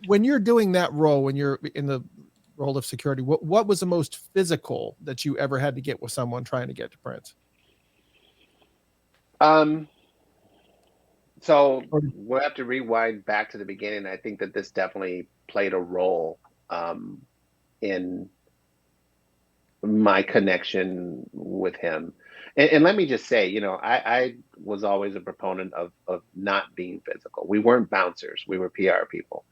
when you're doing that role, when you're in the role of security, what was the most physical that you ever had to get with someone trying to get to Prince? So we'll have to rewind back to the beginning. I think that this definitely played a role in my connection with him. And let me just say, I was always a proponent of not being physical. We weren't bouncers, we were PR people.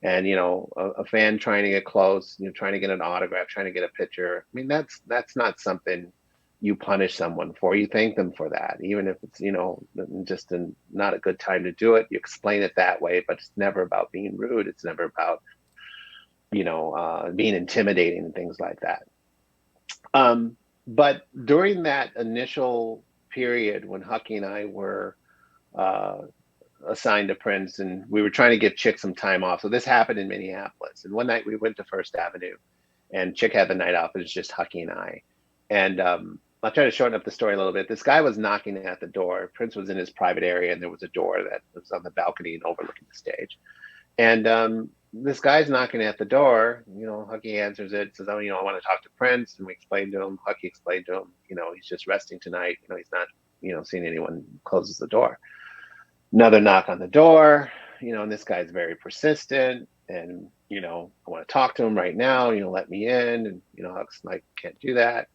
And a fan trying to get close, trying to get an autograph, trying to get a picture. I mean, that's not something you punish someone for. You thank them for that, even if it's just not a good time to do it. You explain it that way, but it's never about being rude. It's never about being intimidating and things like that. But during that initial period when Hucky and I were uh, assigned to Prince, and we were trying to give Chick some time off. So this happened in Minneapolis. And one night we went to First Avenue, and Chick had the night off. It was just Hucky and I. And I'll try to shorten up the story a little bit. This guy was knocking at the door. Prince was in his private area, and there was a door that was on the balcony and overlooking the stage. And this guy's knocking at the door. Hucky answers it, says, "Oh, I want to talk to Prince." And we explained to him. Hucky explained to him, he's just resting tonight. He's not, seeing anyone. Closes the door. Another knock on the door, and this guy's very persistent. And I want to talk to him right now. Let me in. And Huck's like, "Can't do that."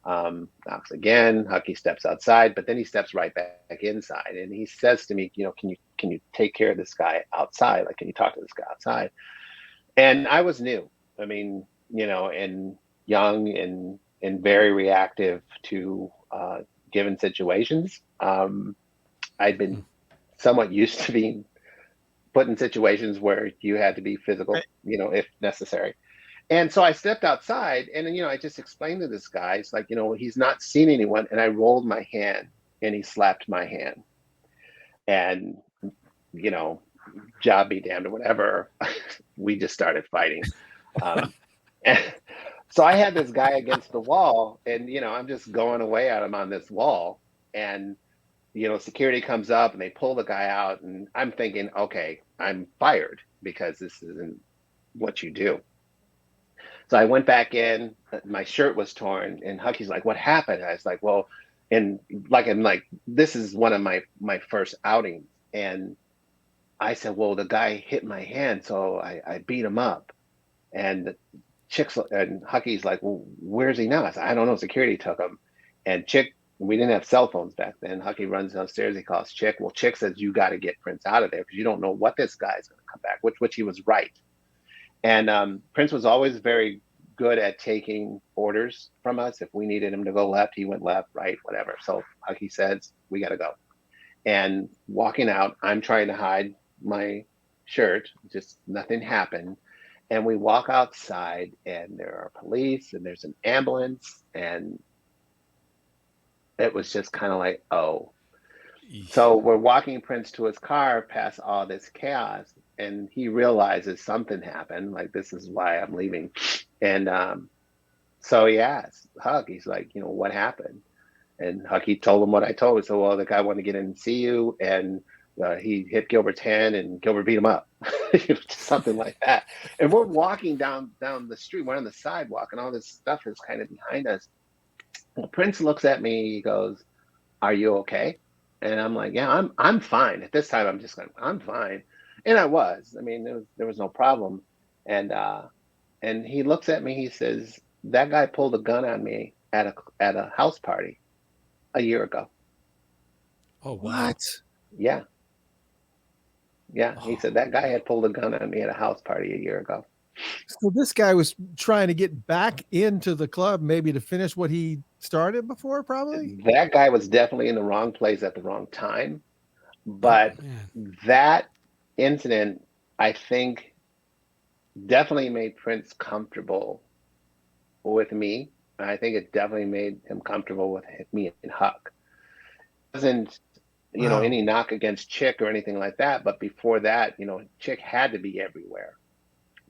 Knocks again. Hucky steps outside, but then he steps right back inside, and he says to me, "Can you take care of this guy outside? Like, can you talk to this guy outside?" And I was new. I mean, and young and very reactive to given situations. I'd been somewhat used to being put in situations where you had to be physical, if necessary. And so I stepped outside, and I just explained to this guy, it's like, he's not seen anyone. And I rolled my hand, and he slapped my hand. And, you know, job be damned or whatever, we just started fighting. And so I had this guy against the wall, and, I'm just going away at him on this wall. And, security comes up and they pull the guy out, and I'm thinking, okay, I'm fired because this isn't what you do. So I went back in, my shirt was torn, and Hucky's like, "What happened?" I was like, "Well," and I'm like, this is one of my first outings. And I said, "Well, the guy hit my hand, so I beat him up." And Chick's and Hucky's like, "Well, where's he now?" I said, "I don't know. Security took him." And Chick, we didn't have cell phones back then. Hucky runs downstairs. He calls Chick. Well, Chick says, "You got to get Prince out of there because you don't know what this guy's going to come back," which he was right. And Prince was always very good at taking orders from us. If we needed him to go left, he went left, right, whatever. So Hucky says, "We got to go." And walking out, I'm trying to hide my shirt. Just nothing happened. And we walk outside, and there are police, and there's an ambulance, and it was just kind of like, oh. So we're walking Prince to his car past all this chaos, and he realizes something happened. Like, this is why I'm leaving. And so he asked Huck, he's like, "What happened?" And Hucky told him what I told him. So, well, the guy wanted to get in and see you, and he hit Gilbert's hand, and Gilbert beat him up, just something like that. And we're walking down the street. We're on the sidewalk, and all this stuff is kind of behind us. Well, Prince looks at me. He goes, "Are you okay?" And I'm like, "Yeah, I'm fine." At this time, I'm just going, "I'm fine," and I was. I mean, there was no problem. And he looks at me. He says, "That guy pulled a gun on me at a house party a year ago." Oh, wow. What? Yeah, yeah. He Oh, said that guy had pulled a gun on me at a house party a year ago. So this guy was trying to get back into the club, maybe to finish what he started before, probably. That guy was definitely in the wrong place at the wrong time. oh But man. that incident, I think, definitely made Prince comfortable with me. I think it definitely made him comfortable with me and Huck. It wasn't, Wow. any knock against Chick or anything like that. But before that, Chick had to be everywhere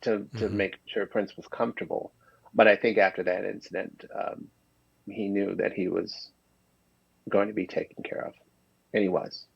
to Hmm. make sure Prince was comfortable. But I think after that incident, he knew that he was going to be taken care of, and he was.